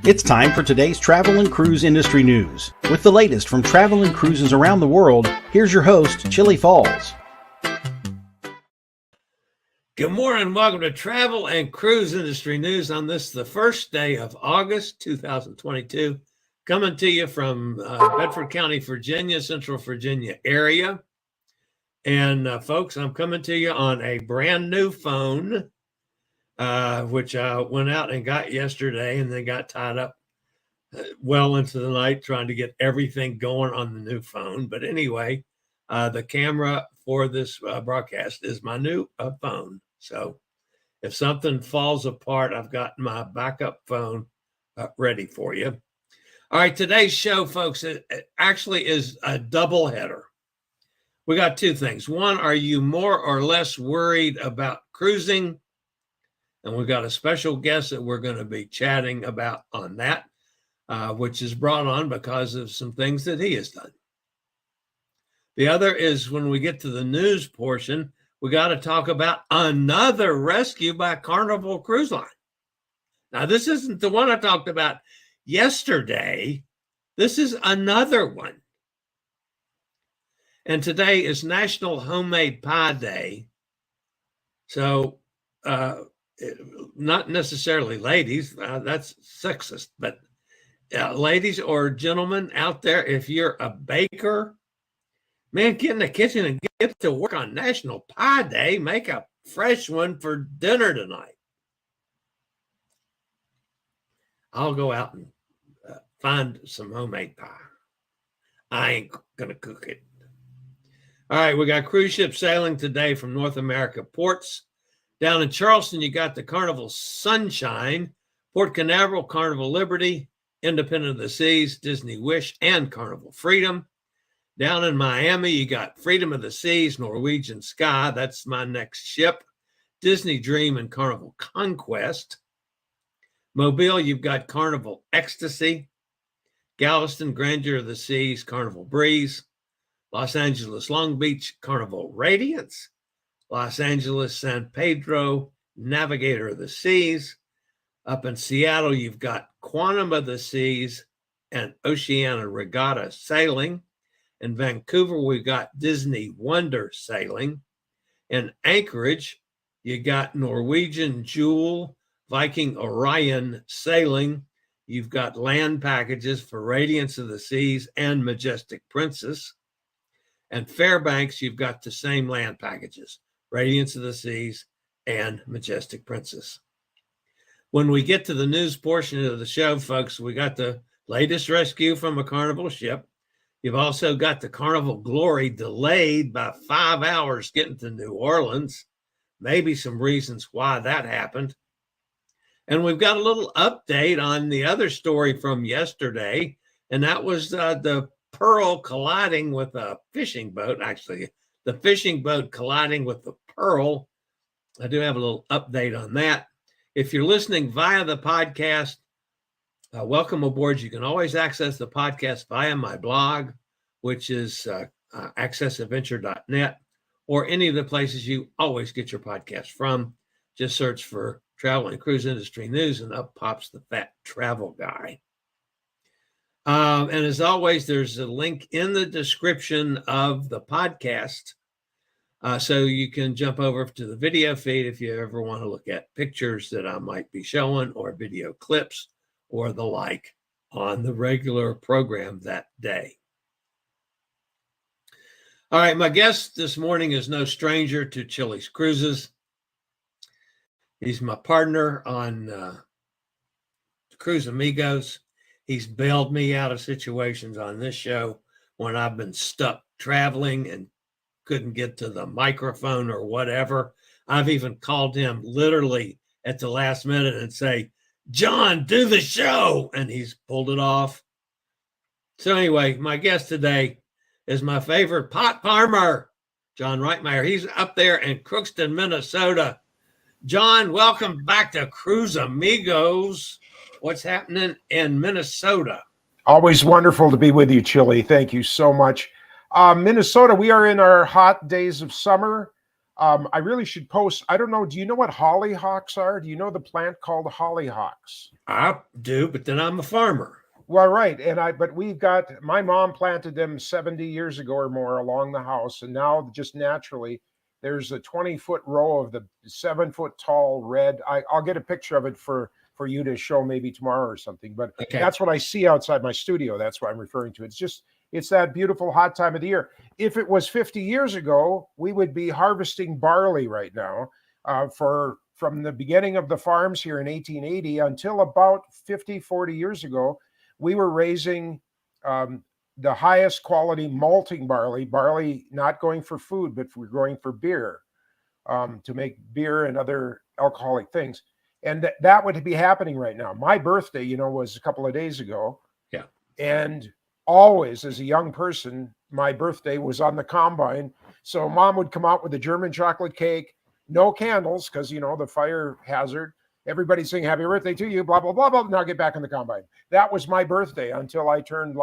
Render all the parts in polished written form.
It's time for today's travel and cruise industry news. With the latest from travel and cruises around the world, here's your host, Chillie Falls. Good morning. Welcome to Travel and Cruise Industry News on this, the first day of August 2022. Coming to you from Bedford County, Virginia, Central Virginia area. And folks, I'm coming to you on a brand new phone, which I went out and got yesterday and then got tied up well into the night trying to get everything going on the new phone. But anyway, the camera for this broadcast is my new phone. So if something falls apart, I've got my backup phone ready for you. All right, today's show, folks, it actually is a double header. We got two things. One, are you more or less worried about cruising? And we've got a special guest that we're going to be chatting about on that, which is brought on because of some things that he has done. The other is when we get to the news portion, we got to talk about another rescue by Carnival Cruise Line. Now, this isn't the one I talked about yesterday. This is another one. And today is National Homemade Pie Day. So, not necessarily ladies, that's sexist, but ladies or gentlemen out there, if you're a baker, man, get in the kitchen and get to work on National Pie Day. Make a fresh one for dinner tonight. I'll go out and find some homemade pie. I ain't going to cook it. All right, we got cruise ships sailing today from North America ports. Down in Charleston, you got the Carnival Sunshine, Port Canaveral, Carnival Liberty, Independent of the Seas, Disney Wish, and Carnival Freedom. Down in Miami, you got Freedom of the Seas, Norwegian Sky. That's my next ship. Disney Dream and Carnival Conquest. Mobile, you've got Carnival Ecstasy. Galveston, Grandeur of the Seas, Carnival Breeze. Los Angeles, Long Beach, Carnival Radiance. Los Angeles, San Pedro, Navigator of the Seas. Up in Seattle, you've got Quantum of the Seas and Oceania Regatta sailing. In Vancouver, we've got Disney Wonder sailing. In Anchorage, you got Norwegian Jewel, Viking Orion sailing. You've got land packages for Radiance of the Seas and Majestic Princess. And Fairbanks, you've got the same land packages, Radiance of the Seas and Majestic Princess. When we get to the news portion of the show, folks, we got the latest rescue from a Carnival ship. You've also got the Carnival Glory delayed by 5 hours getting to New Orleans. Maybe some reasons why that happened. And we've got a little update on the other story from yesterday, and that was the Pearl colliding with a fishing boat. Actually, the fishing boat colliding with the Pearl. I do have a little update on that. If you're listening via the podcast, welcome aboard. You can always access the podcast via my blog, which is accessadventure.net, or any of the places you always get your podcast from. Just search for Travel and Cruise Industry News, and up pops the Fat Travel Guy. And as always, there's a link in the description of the podcast. So you can jump over to the video feed if you ever want to look at pictures that I might be showing, or video clips or the like on the regular program that day. All right, my guest this morning is no stranger to Chillie's Cruises. He's my partner on Cruise Amigos. He's bailed me out of situations on this show when I've been stuck traveling and couldn't get to the microphone or whatever. I've even called him literally at the last minute and say, John, do the show. And he's pulled it off. So anyway, my guest today is my favorite pot farmer, John Reitmeier. He's up there in Crookston, Minnesota. John, welcome back to Cruise Amigos. What's happening in Minnesota? Always wonderful to be with you, Chillie. Thank you so much. Minnesota, we are in our hot days of summer. I really should post. I don't know. Do you know what hollyhocks are? Do you know the plant called hollyhocks? I do, but then I'm a farmer. Well, right. But my mom planted them 70 years ago or more along the house. And now just naturally, there's a 20-foot row of the 7-foot tall red. I'll get a picture of it for you to show maybe tomorrow or something. But Okay. That's what I see outside my studio. That's what I'm referring to. It's that beautiful hot time of the year. If it was 50 years ago, we would be harvesting barley right now from the beginning of the farms here in 1880 until about 40 years ago. We were raising the highest quality malting barley not going for food, but we're going for beer, to make beer and other alcoholic things. And that would be happening right now. My birthday, was a couple of days ago. Yeah. And always, as a young person, my birthday was on the combine. So mom would come out with a German chocolate cake, no candles, because, the fire hazard. Everybody's saying happy birthday to you, blah, blah, blah, blah. Now get back in the combine. That was my birthday until I turned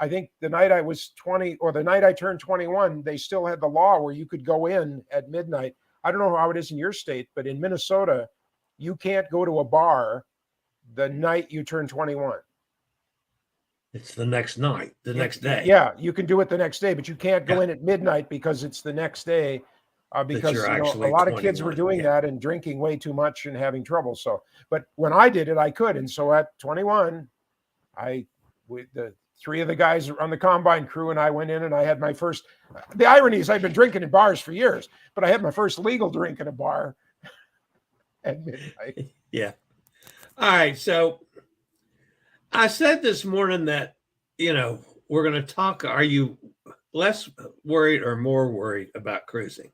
I think the night I was 20 or the night I turned 21, they still had the law where you could go in at midnight. I don't know how it is in your state, but in Minnesota, you can't go to a bar the night you turn 21. It's the next night, the next day. Yeah, you can do it the next day, but you can't go in at midnight because it's the next day. Because a lot of kids were doing that and drinking way too much and having trouble. So, but when I did it, I could. And so at 21, the three of the guys on the combine crew and I went in and I had my first. The irony is I've been drinking in bars for years, but I had my first legal drink in a bar at midnight. Yeah. All right. So I said this morning that, we're going to talk. Are you less worried or more worried about cruising?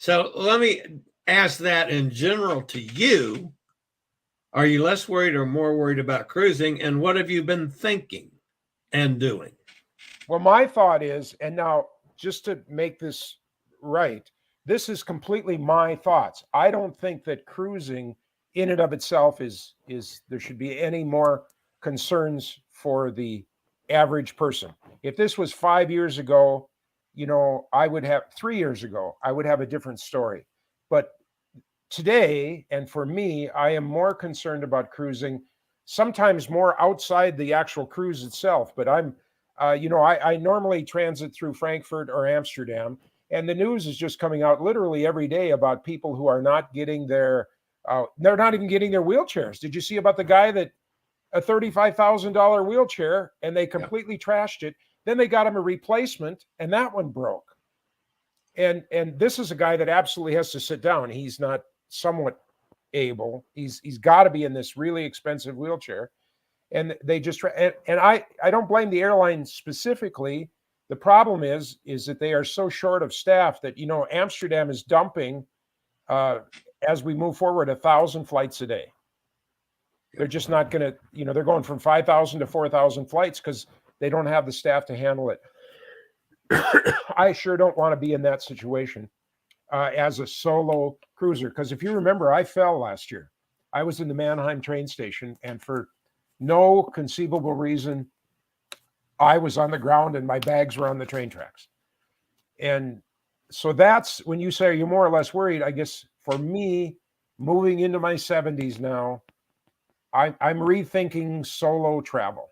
So let me ask that in general to you. Are you less worried or more worried about cruising? And what have you been thinking and doing? Well, my thought is, and now just to make this right, this is completely my thoughts. I don't think that cruising in and of itself is there should be any more concerns for the average person. If this was 5 years ago, I would have 3 years ago, I would have a different story. But today, and for me, I am more concerned about cruising, sometimes more outside the actual cruise itself. But I normally transit through Frankfurt or Amsterdam, and the news is just coming out literally every day about people who are not getting they're not even getting their wheelchairs. Did you see about the guy that a $35,000 wheelchair and they completely trashed it? Then they got him a replacement, and that one broke. And this is a guy that absolutely has to sit down. He's not somewhat able. He's got to be in this really expensive wheelchair. And they just and I don't blame the airline specifically. The problem is that they are so short of staff that Amsterdam is dumping as we move forward 1,000 flights a day. They're just not going to. They're going from 5,000 to 4,000 flights because they don't have the staff to handle it. I sure don't want to be in that situation as a solo cruiser. Because if you remember, I fell last year. I was in the Mannheim train station, and for no conceivable reason, I was on the ground and my bags were on the train tracks. And so that's when you say, are you more or less worried? I guess for me, moving into my 70s now, I'm rethinking solo travel.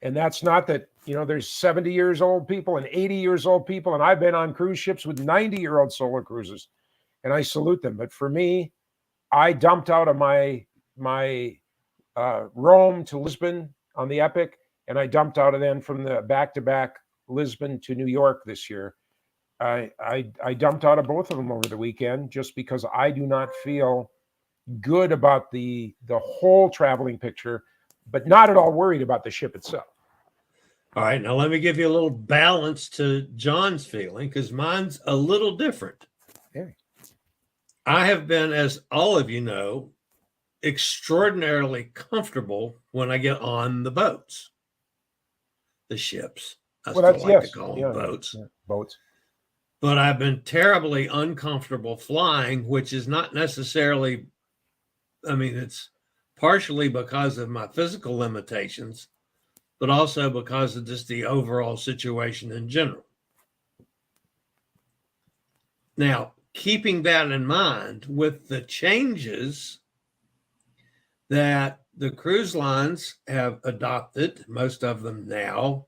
And that's not that, there's 70 years old people and 80 years old people. And I've been on cruise ships with 90-year-old solo cruises, and I salute them. But for me, I dumped out of my Rome to Lisbon on the Epic, and I dumped out of then from the back-to-back Lisbon to New York this year. I dumped out of both of them over the weekend just because I do not feel good about the whole traveling picture, but not at all worried about the ship itself. All right, now let me give you a little balance to John's feeling, because mine's a little different. Okay. I have been, as all of you know, extraordinarily comfortable when I get on the boats, the ships. I still like to call them boats. Yeah, boats. But I've been terribly uncomfortable flying, which is not necessarily, it's partially because of my physical limitations, but also because of just the overall situation in general. Now, keeping that in mind, with the changes that the cruise lines have adopted, most of them now,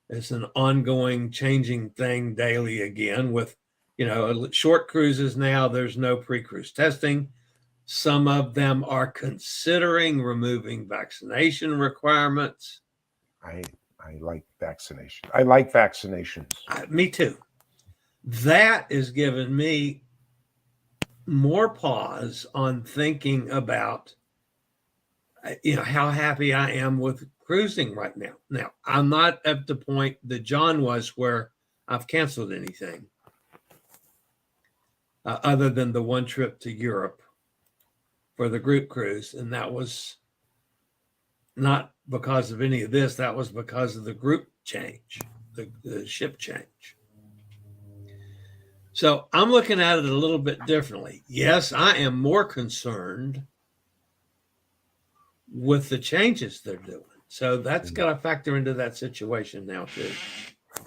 it's an ongoing changing thing daily again with, short cruises now, there's no pre-cruise testing. Some of them are considering removing vaccination requirements. I like vaccination. I like vaccinations. Me too. That has given me more pause on thinking about, how happy I am with cruising right now. Now, I'm not at the point that John was where I've canceled anything other than the one trip to Europe for the group cruise. And that was not because of any of this. That was because of the group change, the ship change. So I'm looking at it a little bit differently. Yes, I am more concerned with the changes they're doing. So that's got to factor into that situation now too.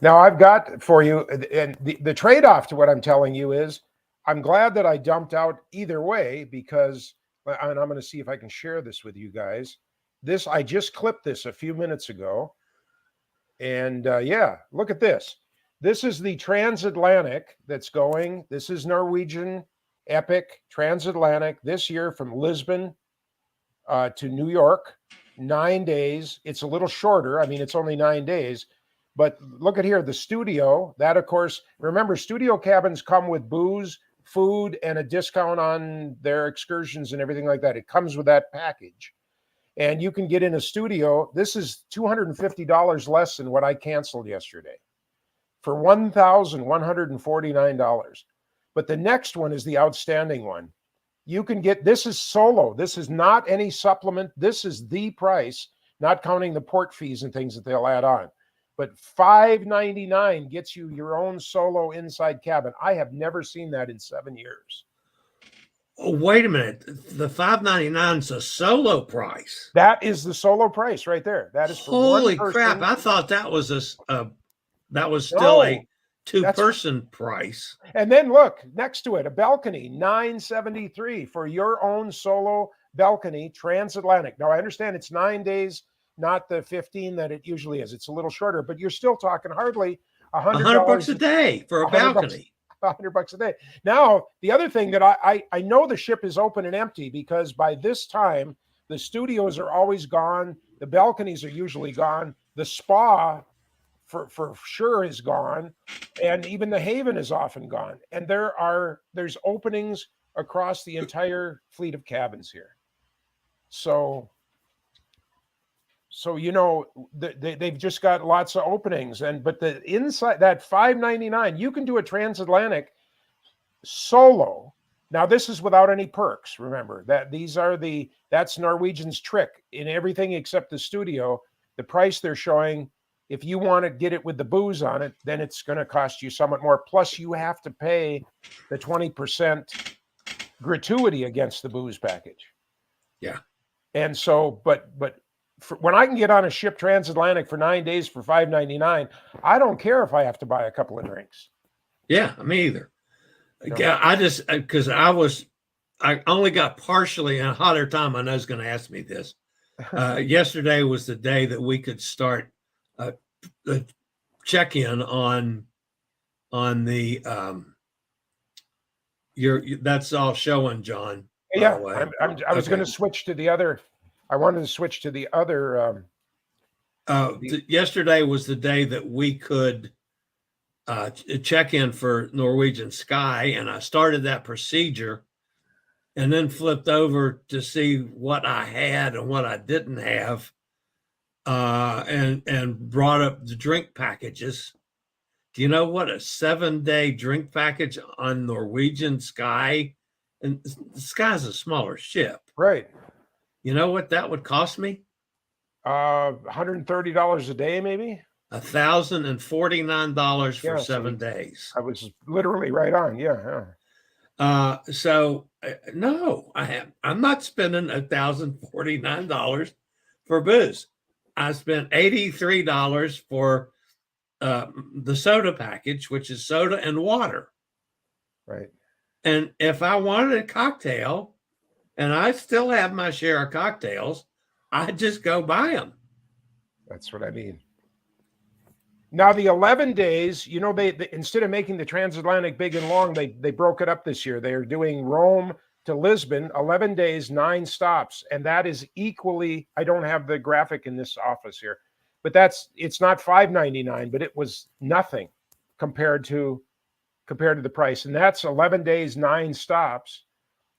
Now I've got for you, and the trade-off to what I'm telling you is, I'm glad that I dumped out either way, because, and I'm going to see if I can share this with you guys. I just clipped this a few minutes ago. And yeah, look at this. This is the transatlantic that's going. This is Norwegian Epic transatlantic this year from Lisbon to New York, 9 days. It's a little shorter. I mean, it's only 9 days. But look at here, the studio. That, of course, remember, studio cabins come with booze, food, and a discount on their excursions and everything like that. It comes with that package. And you can get in a studio. This is $250 less than what I canceled yesterday for $1,149. But the next one is the outstanding one. You can get, this is solo. This is not any supplement. This is the price, not counting the port fees and things that they'll add on. But $599 gets you your own solo inside cabin. I have never seen that in 7 years. Oh, wait a minute. The $599 is a solo price. That is the solo price right there. That is for holy one person. crap! I thought that was still a two-person price. And then look next to it, a balcony, $973 for your own solo balcony, transatlantic. Now I understand it's 9 days, not the 15 that it usually is. It's a little shorter, but you're still talking hardly $100 a day for a balcony. $100 a day. Now, the other thing that I know the ship is open and empty, because by this time the studios are always gone, the balconies are usually gone, the spa for sure is gone, and even the haven is often gone. And there's openings across the entire fleet of cabins here. So they've just got lots of openings. But the inside, that $599, you can do a transatlantic solo. Now this is without any perks. Remember that that's Norwegian's trick in everything except the studio. The price they're showing, if you want to get it with the booze on it, then it's going to cost you somewhat more. Plus you have to pay the 20% gratuity against the booze package. Yeah. And so, but when I can get on a ship transatlantic for 9 days for $599, I don't care if I have to buy a couple of drinks. Yeah, me either. No. I just, because I only got partially, and Hotter Tom I know is going to ask me this. Yesterday was the day that we could start the check-in on the that's all showing, John. Yeah, I was going to switch to the other. I wanted to switch to the other. Yesterday was the day that we could check in for Norwegian Sky, and I started that procedure and then flipped over to see what I had and what I didn't have, and brought up the drink packages. Do you know what a 7-day drink package on Norwegian Sky? And the Sky's a smaller ship. Right. You know what that would cost me? $130 a day, maybe. $1,049 for 7 days. I was literally right on. Yeah. So no, I'm not spending $1,049 for booze. I spent $83 for the soda package, which is soda and water. Right. And if I wanted a cocktail, and I still have my share of cocktails, I just go buy them. That's what I mean. Now the 11 days, you know, they instead of making the transatlantic big and long, they broke it up this year. They are doing Rome to Lisbon, 11 days, 9 stops, and that is equally. I don't have the graphic in this office here, but it's not $5.99, but it was nothing compared to the price, and that's 11 days, 9 stops.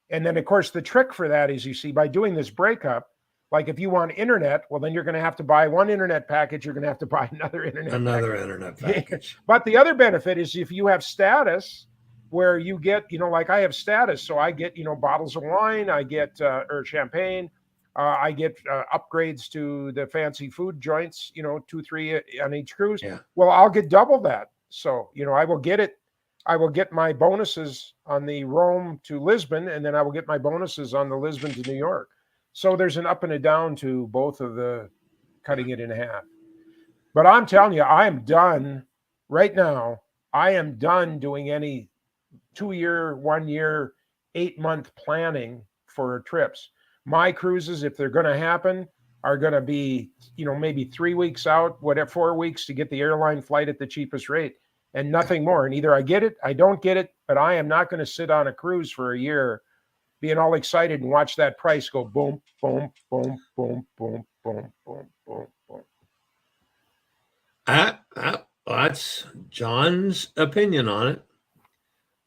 And then, of course, the trick for that is, you see, by doing this breakup, like if you want internet, well, then you're going to have to buy one internet package. You're going to have to buy another internet package. But the other benefit is if you have status where you get, you know, like I have status. So I get, you know, bottles of wine, I get, or champagne. I get upgrades to the fancy food joints, you know, 2, 3 on each cruise. Yeah. Well, I'll get double that. So, you know, I will get my bonuses on the Rome to Lisbon, and then I will get my bonuses on the Lisbon to New York. So there's an up and a down to both of the cutting it in half. But I'm telling you, I am done right now. I am done doing any 2-year, 1 year, 8-month planning for trips. My cruises, if they're going to happen, are going to be, you know, maybe 3 weeks out, whatever, 4 weeks to get the airline flight at the cheapest rate. And nothing more. And either I get it, I don't get it, but I am not going to sit on a cruise for a year being all excited and watch that price go boom, boom, boom, boom, boom, boom, boom, boom, boom. That's John's opinion on it.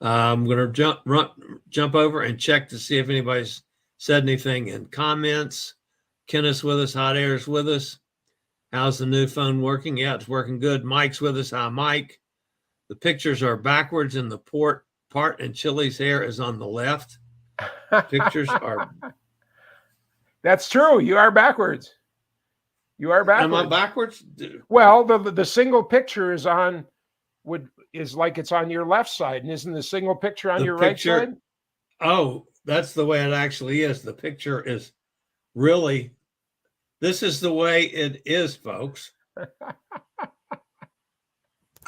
I'm going to jump over and check to see if anybody's said anything in comments. Kenneth's with us. Hot Air's with us. How's the new phone working? Yeah, it's working good. Mike's with us. Hi, Mike. The pictures are backwards in the port part, and Chillie's hair is on the left. Pictures are. That's true. You are backwards. You are backwards. Am I backwards? Well, the single picture is like it's on your left side, and isn't the single picture on your right side? Oh, that's the way it actually is. The picture is really. This is the way it is, folks.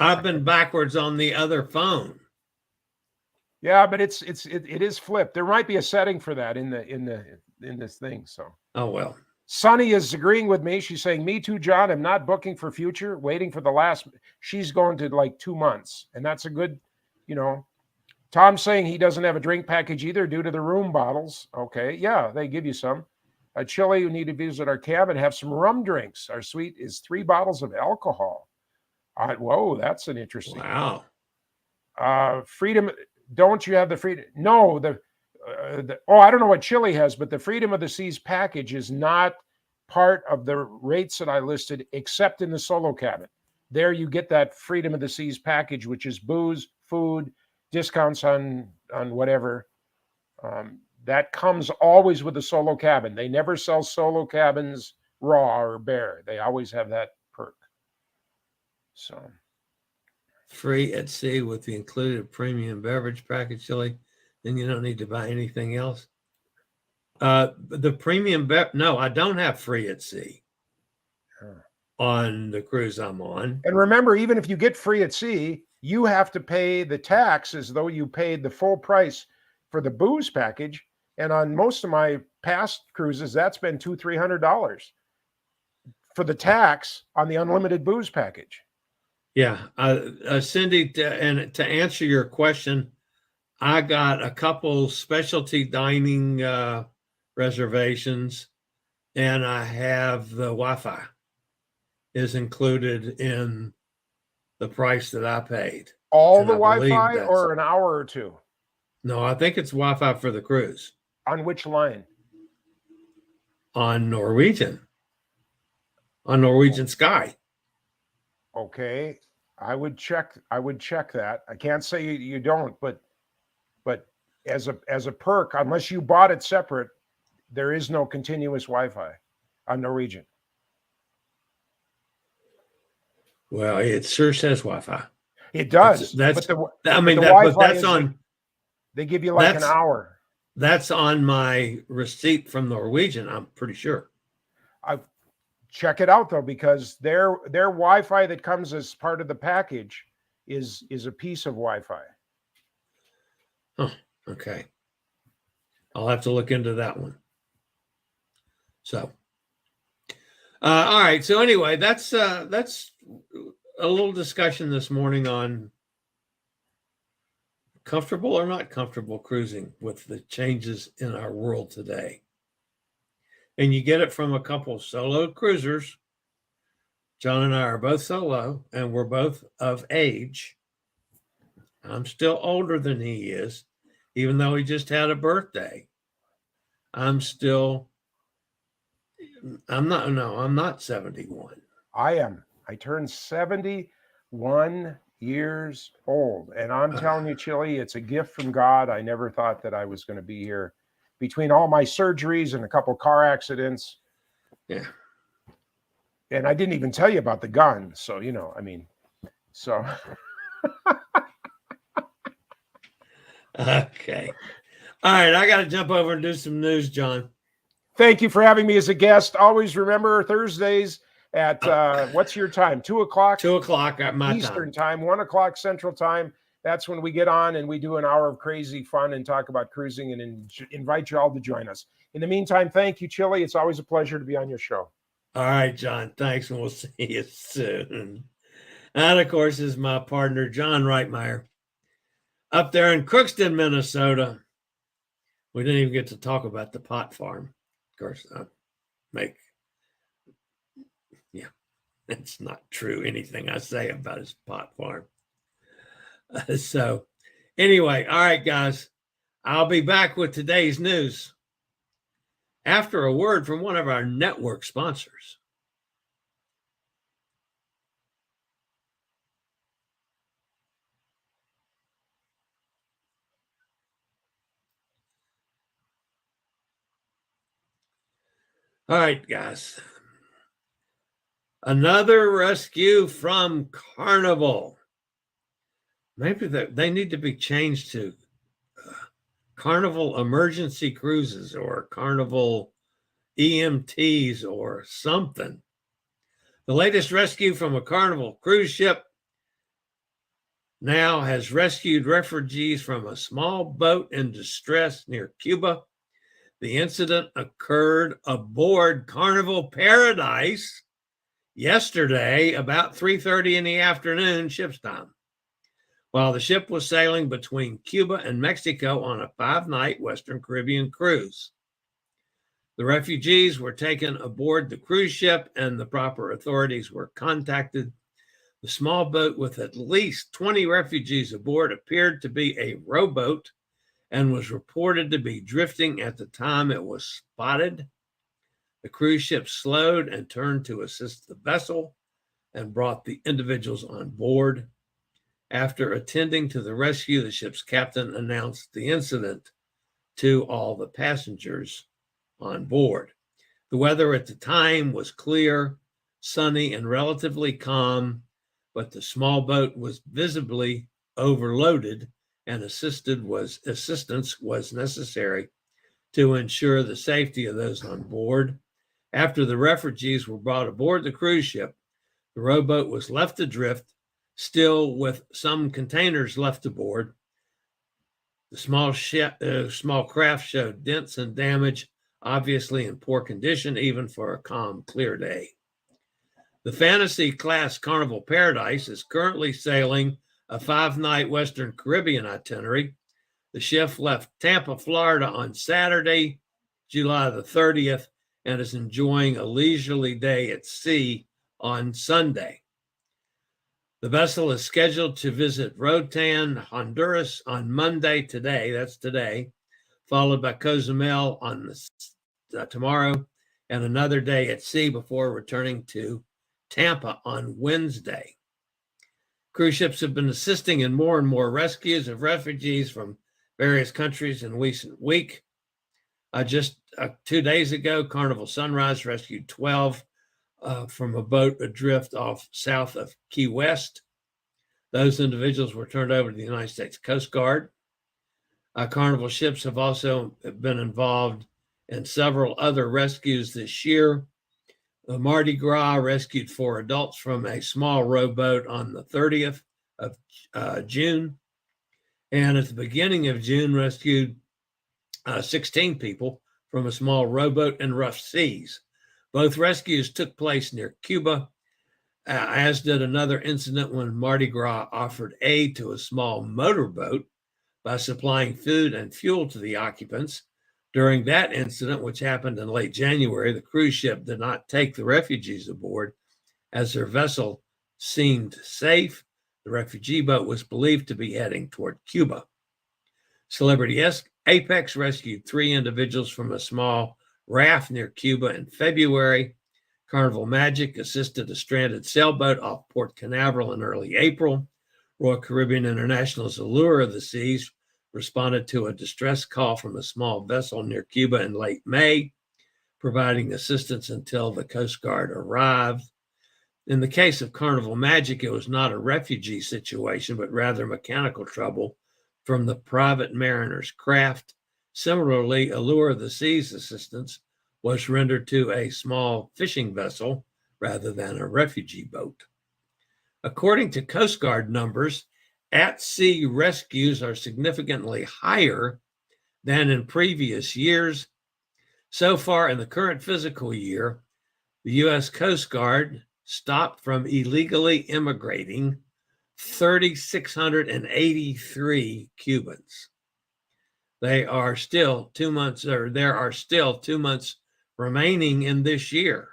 I've been backwards on the other phone. Yeah, but it is flipped. There might be a setting for that in this thing. So. Oh well. Sunny is agreeing with me. She's saying, "Me too, John. I'm not booking for future. Waiting for the last." She's going to like 2 months, and that's a good, you know. Tom's saying he doesn't have a drink package either due to the room bottles. Okay, yeah, they give you some. Chillie, you need to visit our cabin, have some rum drinks. Our suite is 3 bottles of alcohol. Whoa, that's an interesting. Wow. Freedom. Don't you have the freedom? No, I don't know what Chillie has, but the Freedom of the Seas package is not part of the rates that I listed, except in the solo cabin. There you get that Freedom of the Seas package, which is booze, food, discounts on whatever. That comes always with the solo cabin. They never sell solo cabins raw or bare. They always have that perk. So free at sea with the included premium beverage package, Chillie, then you don't need to buy anything else. The premium no, I don't have free at sea on the cruise I'm on. And remember, even if you get free at sea, you have to pay the tax as though you paid the full price for the booze package. And on most of my past cruises, that's been $200-300 for the tax on the unlimited booze package. Yeah, Cindy, to answer your question, I got a couple specialty dining reservations, and I have the Wi-Fi is included in the price that I paid. All the Wi-Fi or an hour or two? No, I think it's Wi-Fi for the cruise. On which line? On Norwegian. On Norwegian Sky. Okay. I would check that. I can't say you don't, but as a perk, unless you bought it separate, there is no continuous Wi-Fi on Norwegian. Well, it sure says Wi-Fi. It does. That's on. They give you like an hour. That's on my receipt from Norwegian, I'm pretty sure. Check it out though, because their Wi-Fi that comes as part of the package is a piece of Wi-Fi. Oh, okay. I'll have to look into that one. So, all right. So anyway, that's a little discussion this morning on comfortable or not comfortable cruising with the changes in our world today. And you get it from a couple solo cruisers. John and I are both solo, and we're both of age. I'm still older than he is, even though he just had a birthday. I'm not 71. I am. I turned 71 years old. And I'm telling you, Chillie, it's a gift from God. I never thought that I was going to be here. Between all my surgeries and a couple car accidents. Yeah. And I didn't even tell you about the gun. So, so. Okay. All right. I got to jump over and do some news, John. Thank you for having me as a guest. Always remember Thursdays at what's your time? 2:00? 2:00 at my Eastern time, 1:00 Central time. That's when we get on and we do an hour of crazy fun and talk about cruising and invite you all to join us. In the meantime, thank you, Chillie. It's always a pleasure to be on your show. All right, John. Thanks, and we'll see you soon. And of course, is my partner, John Reitmeier, up there in Crookston, Minnesota. We didn't even get to talk about the pot farm. Of course, it's not true, anything I say about his pot farm. So anyway, all right, guys, I'll be back with today's news after a word from one of our network sponsors. All right, guys. Another rescue from Carnival. Maybe they need to be changed to Carnival Emergency Cruises or Carnival EMTs or something. The latest rescue from a Carnival cruise ship now has rescued refugees from a small boat in distress near Cuba. The incident occurred aboard Carnival Paradise yesterday about 3:30 in the afternoon ship's time, while the ship was sailing between Cuba and Mexico on a 5-night Western Caribbean cruise. The refugees were taken aboard the cruise ship and the proper authorities were contacted. The small boat with at least 20 refugees aboard appeared to be a rowboat and was reported to be drifting at the time it was spotted. The cruise ship slowed and turned to assist the vessel and brought the individuals on board. After attending to the rescue, the ship's captain announced the incident to all the passengers on board. The weather at the time was clear, sunny, and relatively calm, but the small boat was visibly overloaded and assistance was necessary to ensure the safety of those on board. After the refugees were brought aboard the cruise ship, the rowboat was left adrift, still with some containers left aboard. The small craft showed dents and damage, obviously in poor condition, even for a calm, clear day. The Fantasy Class Carnival Paradise is currently sailing a 5-night Western Caribbean itinerary. The ship left Tampa, Florida on Saturday, July the 30th, and is enjoying a leisurely day at sea on Sunday. The vessel is scheduled to visit Roatan, Honduras on Monday, that's today, followed by Cozumel on tomorrow, and another day at sea before returning to Tampa on Wednesday. Cruise ships have been assisting in more and more rescues of refugees from various countries in recent week. Just 2 days ago, Carnival Sunrise rescued 12 from a boat adrift off south of Key West. Those individuals were turned over to the United States Coast Guard. Carnival ships have also been involved in several other rescues this year. Mardi Gras rescued 4 adults from a small rowboat on the 30th of June. and at the beginning of June rescued 16 people from a small rowboat in rough seas. Both rescues took place near Cuba, as did another incident when Mardi Gras offered aid to a small motorboat by supplying food and fuel to the occupants. During that incident, which happened in late January, the cruise ship did not take the refugees aboard as their vessel seemed safe. The refugee boat was believed to be heading toward Cuba. Celebrity Apex rescued 3 individuals from a small raft near Cuba in February. Carnival Magic assisted a stranded sailboat off Port Canaveral in early April. Royal Caribbean International's Allure of the Seas responded to a distress call from a small vessel near Cuba in late May, providing assistance until the Coast Guard arrived. In the case of Carnival Magic, it was not a refugee situation, but rather mechanical trouble from the private mariner's craft. Similarly, Allure of the Seas assistance was rendered to a small fishing vessel rather than a refugee boat. According to Coast Guard numbers, at-sea rescues are significantly higher than in previous years. So far in the current fiscal year, the U.S. Coast Guard stopped from illegally immigrating 3,683 Cubans. There are still 2 months remaining in this year,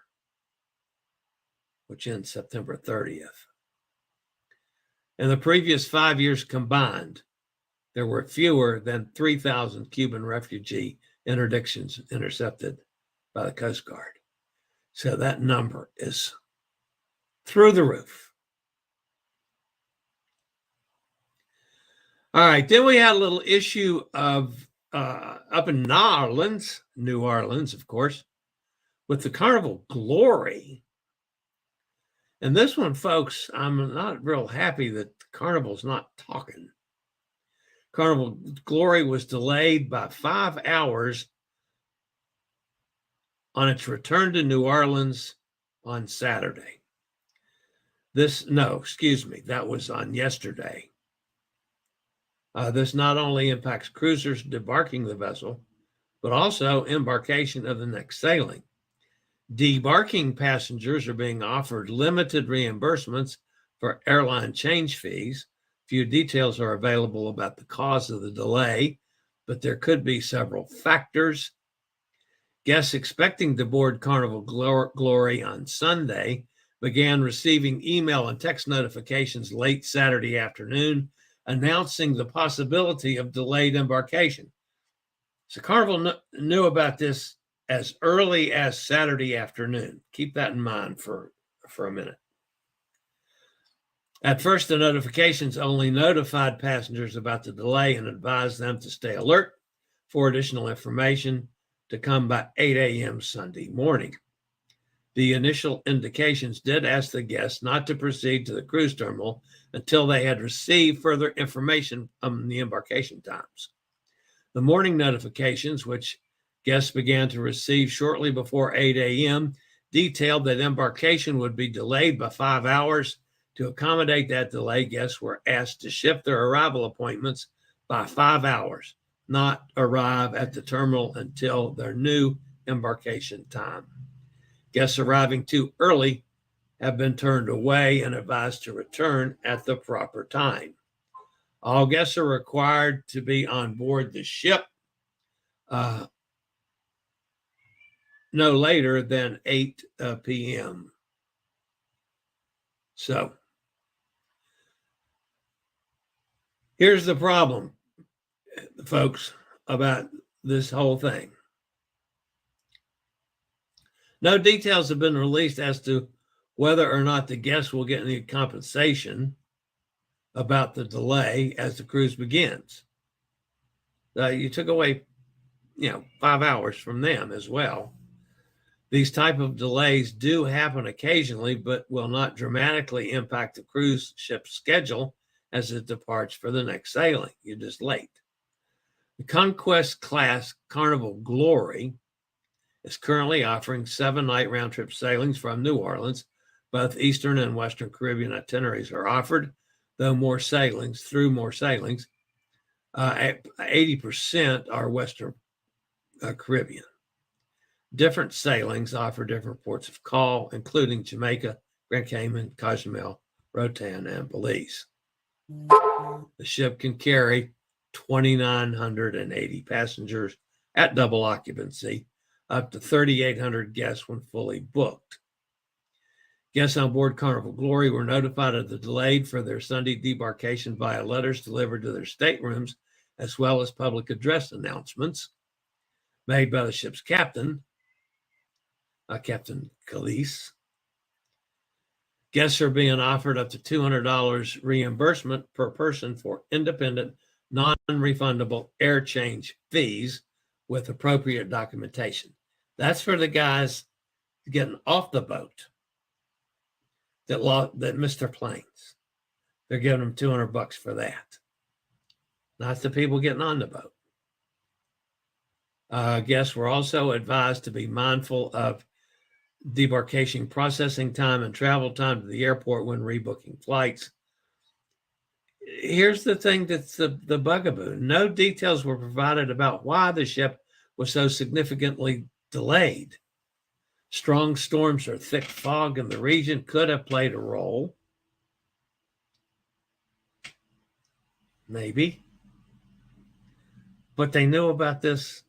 which ends September 30th. In the previous 5 years combined, there were fewer than 3,000 Cuban refugee interdictions intercepted by the Coast Guard. So that number is through the roof. All right, then we had a little issue of up in New Orleans, of course, with the Carnival Glory. And this one, folks, I'm not real happy that Carnival's not talking. Carnival Glory was delayed by 5 hours on its return to New Orleans on Saturday. That was on yesterday. This not only impacts cruisers debarking the vessel, but also embarkation of the next sailing. Debarking passengers are being offered limited reimbursements for airline change fees. Few details are available about the cause of the delay, but there could be several factors. Guests expecting to board Carnival Glory on Sunday began receiving email and text notifications late Saturday afternoon announcing the possibility of delayed embarkation. So Carnival knew about this as early as Saturday afternoon. Keep that in mind for a minute. At first, the notifications only notified passengers about the delay and advised them to stay alert for additional information to come by 8 a.m. Sunday morning. The initial indications did ask the guests not to proceed to the cruise terminal until they had received further information on the embarkation times. The morning notifications, which guests began to receive shortly before 8 a.m., detailed that embarkation would be delayed by 5 hours. To accommodate that delay, guests were asked to shift their arrival appointments by 5 hours, not arrive at the terminal until their new embarkation time. Guests arriving too early have been turned away and advised to return at the proper time. All guests are required to be on board the ship no later than 8 p.m. So here's the problem, folks, about this whole thing. No details have been released as to whether or not the guests will get any compensation about the delay as the cruise begins. You took away, 5 hours from them as well. These type of delays do happen occasionally, but will not dramatically impact the cruise ship's schedule as it departs for the next sailing. You're just late. The Conquest class Carnival Glory is currently offering 7-night round-trip sailings from New Orleans. Both Eastern and Western Caribbean itineraries are offered, through more sailings. 80% are Western Caribbean. Different sailings offer different ports of call, including Jamaica, Grand Cayman, Cozumel, Roatan, and Belize. The ship can carry 2,980 passengers at double occupancy, up to 3,800 guests when fully booked. Guests on board Carnival Glory were notified of the delay for their Sunday debarkation via letters delivered to their staterooms, as well as public address announcements made by the ship's captain, Captain Calise. Guests are being offered up to $200 reimbursement per person for independent, non-refundable air change fees with appropriate documentation. That's for the guys getting off the boat that missed their planes. They're giving them $200 for that. Not the people getting on the boat. Guests were also advised to be mindful of debarkation processing time and travel time to the airport when rebooking flights. Here's the thing that's the bugaboo. No details were provided about why the ship was so significantly delayed. Strong storms or thick fog in the region could have played a role. Maybe. But they knew about this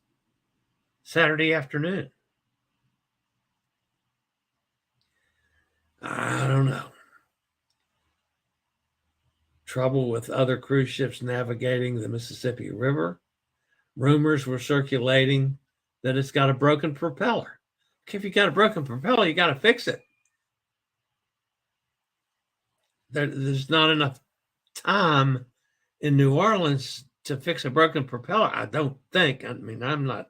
Saturday afternoon. I don't know. Trouble with other cruise ships navigating the Mississippi River. Rumors were circulating that it's got a broken propeller. Okay, if you got a broken propeller, you got to fix it. There's not enough time in New Orleans to fix a broken propeller, I don't think. I mean, I'm not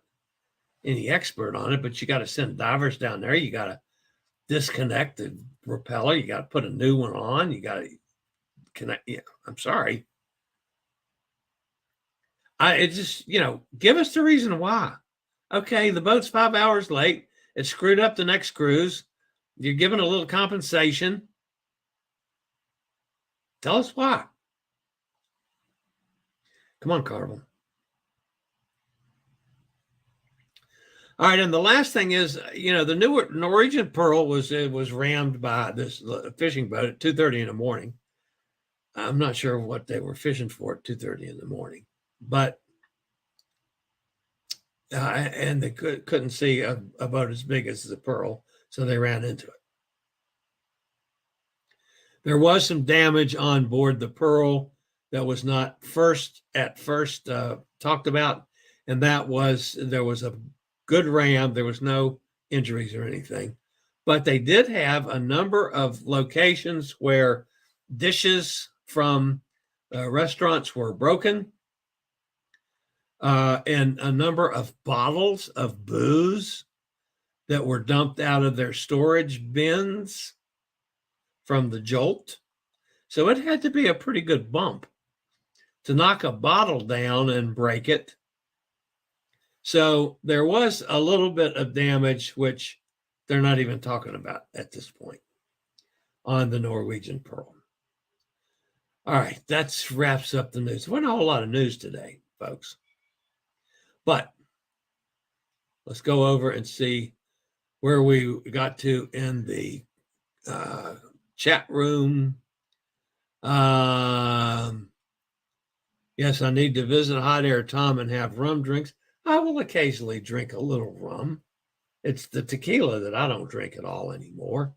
any expert on it, but you got to send divers down there. You got to disconnect the propeller. You got to put a new one on. You got to connect. Yeah, I'm sorry. It just, give us the reason why. Okay, the boat's 5 hours late. It screwed up the next cruise. You're given a little compensation. Tell us why. Come on, Carnival. All right, and the last thing is, the new Norwegian Pearl was rammed by this fishing boat at 2:30 in the morning. I'm not sure what they were fishing for at 2:30 in the morning, but and they couldn't see a boat as big as the Pearl, so they ran into it. There was some damage on board the Pearl that was not at first talked about, and that was there was a good ram. There was no injuries or anything, but they did have a number of locations where dishes from restaurants were broken, and a number of bottles of booze that were dumped out of their storage bins from the jolt. So it had to be a pretty good bump to knock a bottle down and break it. So there was a little bit of damage, which they're not even talking about at this point on the Norwegian Pearl. All right, that wraps up the news. There wasn't a whole lot of news today, folks. But let's go over and see where we got to in the chat room. Yes, I need to visit Hot Air Tom and have rum drinks. I will occasionally drink a little rum. It's the tequila that I don't drink at all anymore.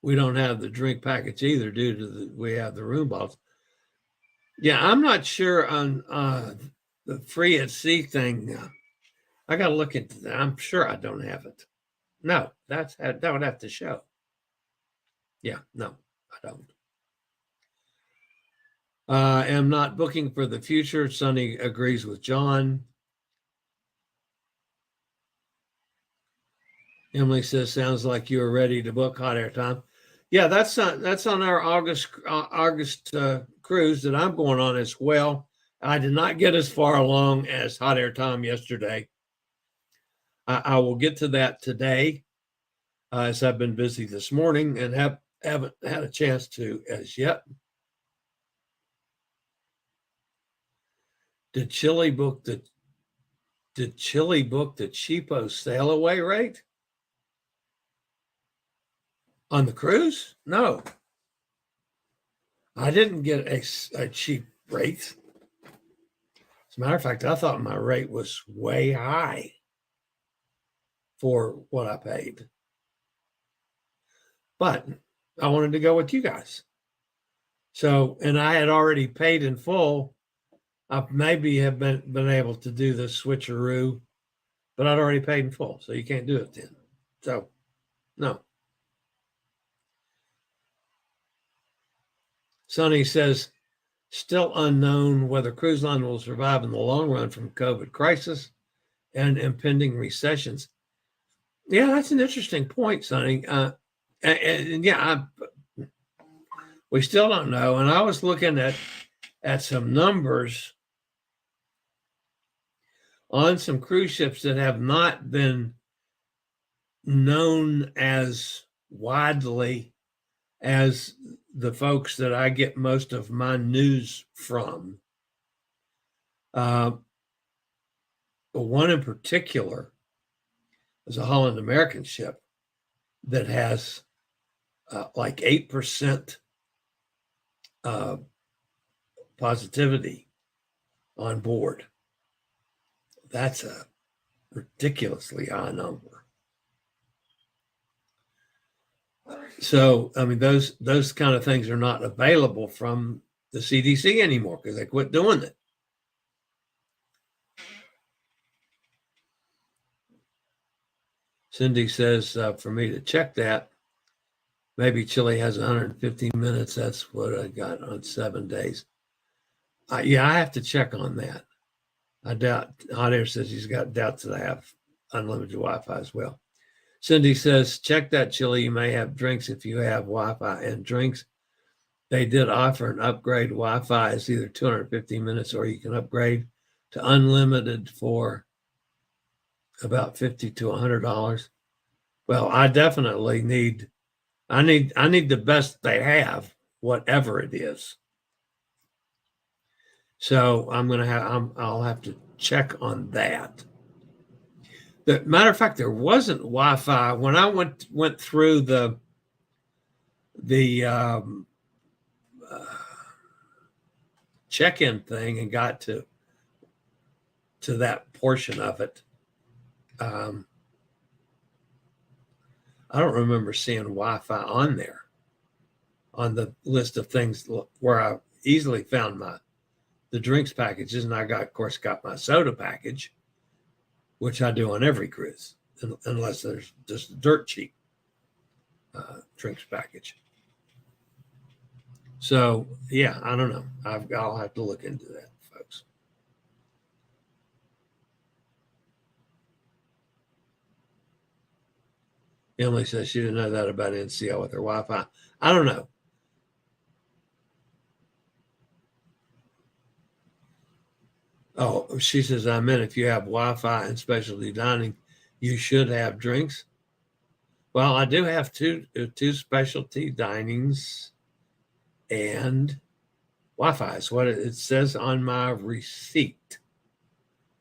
We don't have the drink package either due to we have the room bottles. Yeah, I'm not sure on the free at sea thing. I got to look into that. I'm sure I don't have it. No, that would have to show. Yeah, no, I don't. Am not booking for the future. Sonny agrees with John. Emily says, sounds like you are ready to book Hot Air Time. Yeah, that's on our August cruise that I'm going on as well. I did not get as far along as Hot Air Time yesterday. I will get to that today, as I've been busy this morning and haven't had a chance to as yet. Did Chillie book the cheapo sail away rate on the cruise? No, I didn't get a cheap rate. As a matter of fact, I thought my rate was way high for what I paid. But I wanted to go with you guys. So, and I had already paid in full. I maybe have been able to do the switcheroo, but I'd already paid in full. So you can't do it then. So, no. Sonny says, still unknown whether cruise line will survive in the long run from COVID crisis and impending recessions. Yeah, that's an interesting point, Sonny. We still don't know. And I was looking at some numbers on some cruise ships that have not been known as widely as the folks that I get most of my news from. One in particular is a Holland American ship that has like 8% positivity on board. That's a ridiculously high number. So, I mean, those kind of things are not available from the CDC anymore because they quit doing it. Cindy says for me to check that. Maybe Chillie has 150 minutes. That's what I got on 7 days. I have to check on that. I doubt. Hot Air says he's got doubts that I have unlimited Wi-Fi as well. Cindy says, check that, Chillie. You may have drinks if you have Wi-Fi and drinks. They did offer an upgrade Wi-Fi. It's either 250 minutes or you can upgrade to unlimited for about $50 to $100. Well, I definitely need the best they have, whatever it is. So I'll have to check on that. The matter of fact, there wasn't Wi-Fi when I went through the check-in thing and got to that portion of it. I don't remember seeing Wi-Fi on there on the list of things where I easily found the drinks packages, and I of course got my soda package, which I do on every cruise, unless there's just a dirt cheap drinks package. So yeah, I don't know. I'll have to look into that, folks. Emily says she didn't know that about NCL with her Wi-Fi. I don't know. Oh, she says, I meant if you have Wi-Fi and specialty dining, you should have drinks. Well, I do have two specialty dinings and Wi-Fi is what it says on my receipt.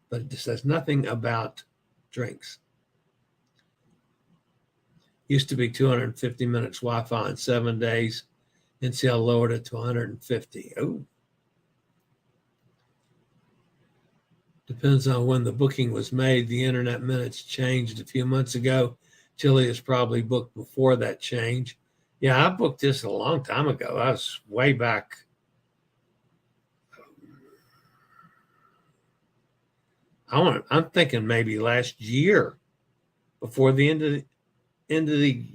But it says nothing about drinks. Used to be 250 minutes Wi-Fi in 7 days. NCL lowered it to 150. Oh. Depends on when the booking was made. The internet minutes changed a few months ago. Chillie is probably booked before that change. Yeah, I booked this a long time ago. I was way back. I'm thinking maybe last year, before the end of the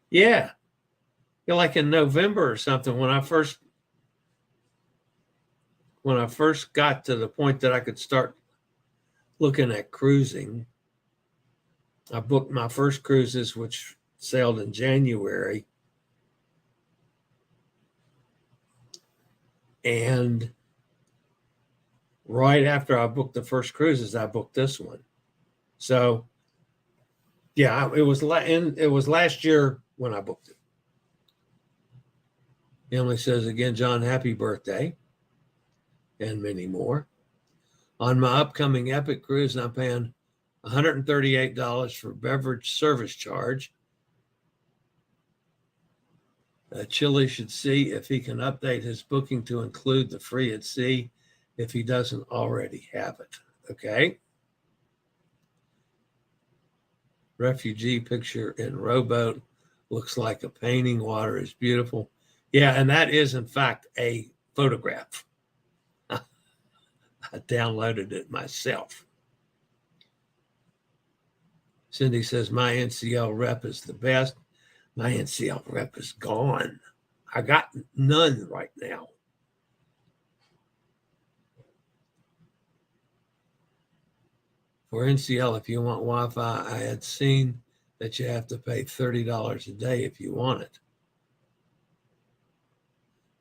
yeah, like in November or something when I first got to the point that I could start looking at cruising. I booked my first cruises, which sailed in January. And right after I booked the first cruises, I booked this one. So, yeah, it was last year when I booked it. Emily says, again, John, happy birthday. and many more. On my upcoming Epic cruise, I'm paying $138 for beverage service charge. Chillie should see if he can update his booking to include the free at sea if he doesn't already have it. Okay. Refugee picture in rowboat looks like a painting. Water is beautiful. Yeah, and that is in fact a photograph. I downloaded it myself. Cindy says my NCL rep is the best. My NCL rep is gone. I got none right now. For NCL, if you want Wi-Fi, I had seen that you have to pay $30 a day if you want it.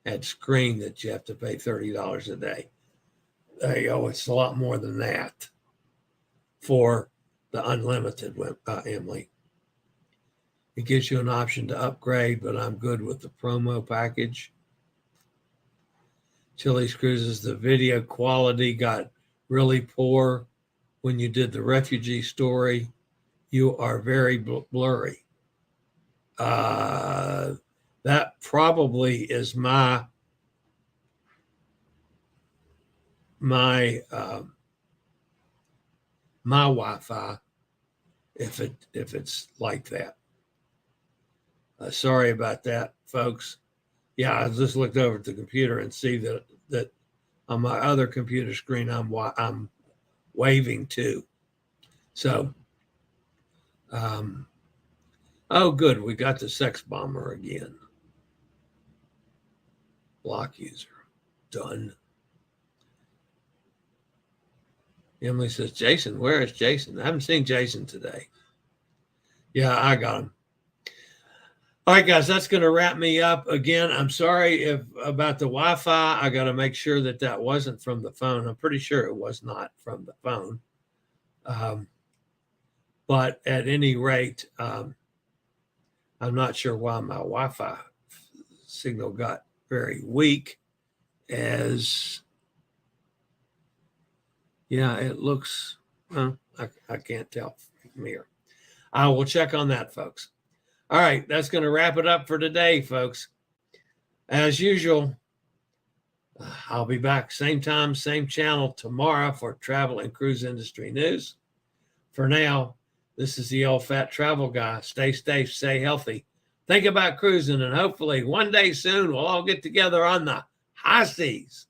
Had screened that you have to pay $30 a day. It's a lot more than that for the unlimited, Emily. It gives you an option to upgrade, but I'm good with the promo package. Chillie's Cruises, the video quality got really poor when you did the refugee story. You are very blurry. That probably is my Wi-Fi if it's like that. Sorry about that, folks. Yeah, I just looked over at the computer and see that on my other computer screen I'm waving too. So, oh, good, we got the sex bomber again. Block user, done. Emily says, Jason, where is Jason? I haven't seen Jason today. Yeah, I got him. All right, guys, that's going to wrap me up. Again, I'm sorry about the Wi-Fi. I got to make sure that wasn't from the phone. I'm pretty sure it was not from the phone. But at any rate, I'm not sure why my Wi-Fi signal got very weak as, yeah, it looks, I can't tell from here. I will check on that, folks. All right, that's going to wrap it up for today, folks. As usual, I'll be back same time, same channel tomorrow for travel and cruise industry news. For now, this is the old fat travel guy. Stay safe, stay healthy. Think about cruising, and hopefully one day soon we'll all get together on the high seas.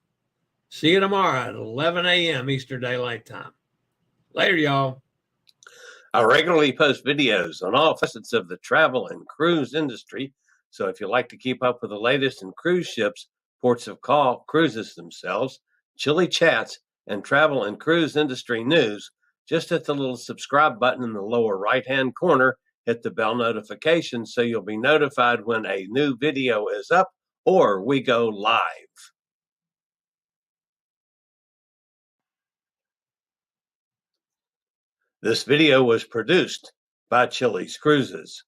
See you tomorrow at 11 a.m. Eastern Daylight Time. Later, y'all. I regularly post videos on all facets of the travel and cruise industry. So if you like to keep up with the latest in cruise ships, ports of call, cruises themselves, Chillie chats, and travel and cruise industry news, just hit the little subscribe button in the lower right-hand corner, hit the bell notification so you'll be notified when a new video is up or we go live. This video was produced by Chillie's Cruises.